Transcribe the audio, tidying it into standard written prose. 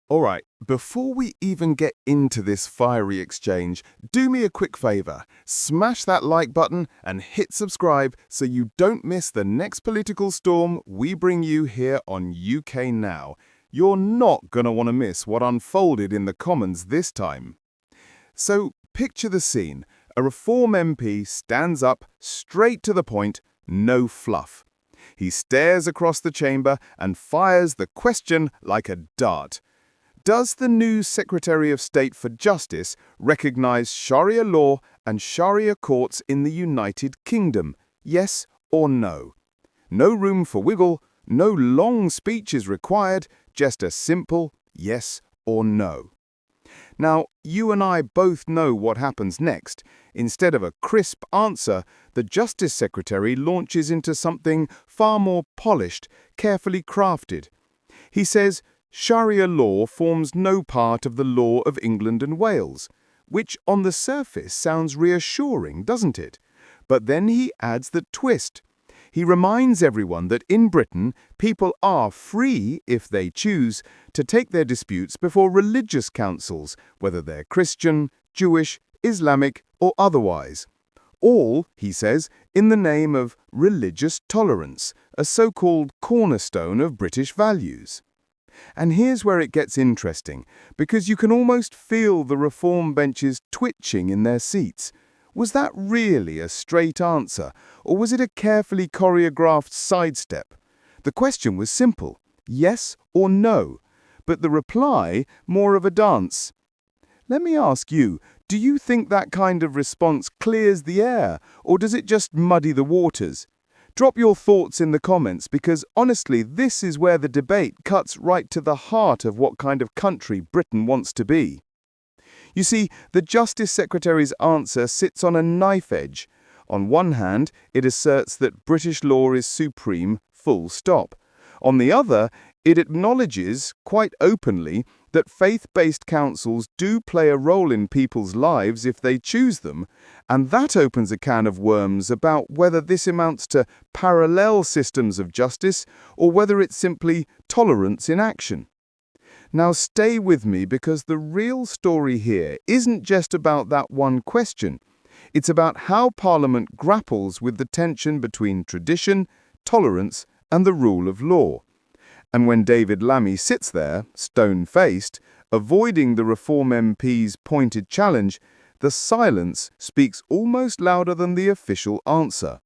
All right, before we even get into this fiery exchange, do me a quick favor. Smash that like button and hit subscribe so you don't miss the next political storm we bring you here on UK Now. You're not going to want to miss what unfolded in the Commons this time. So, picture the scene. A Reform MP stands up, straight to the point, no fluff. He stares across the chamber and fires the question like a dart. Does the new Secretary of State for Justice recognize Sharia law and Sharia courts in the United Kingdom? Yes or no? No room for wiggle, no long speeches required, just a simple yes or no. Now, you and I both know what happens next. Instead of a crisp answer, the Justice Secretary launches into something far more polished, carefully crafted. He says, Sharia law forms no part of the law of England and Wales, which on the surface sounds reassuring, doesn't it? But then he adds the twist. He reminds everyone that in Britain, people are free, if they choose, to take their disputes before religious councils, whether they're Christian, Jewish, Islamic, or otherwise. All, he says, in the name of religious tolerance, a so-called cornerstone of British values. And here's where it gets interesting, because you can almost feel the reform benches twitching in their seats. Was that really a straight answer, or was it a carefully choreographed sidestep? The question was simple, yes or no, but the reply more of a dance. Let me ask you, do you think that kind of response clears the air, or does it just muddy the waters? Drop your thoughts in the comments because, honestly, this is where the debate cuts right to the heart of what kind of country Britain wants to be. You see, the Justice Secretary's answer sits on a knife edge. On one hand, it asserts that British law is supreme, full stop. On the other, it acknowledges, quite openly, that faith-based councils do play a role in people's lives if they choose them, and that opens a can of worms about whether this amounts to parallel systems of justice or whether it's simply tolerance in action. Now stay with me because the real story here isn't just about that one question. It's about how Parliament grapples with the tension between tradition, tolerance, and the rule of law. And when David Lammy sits there, stone-faced, avoiding the Reform MP's pointed challenge, the silence speaks almost louder than the official answer.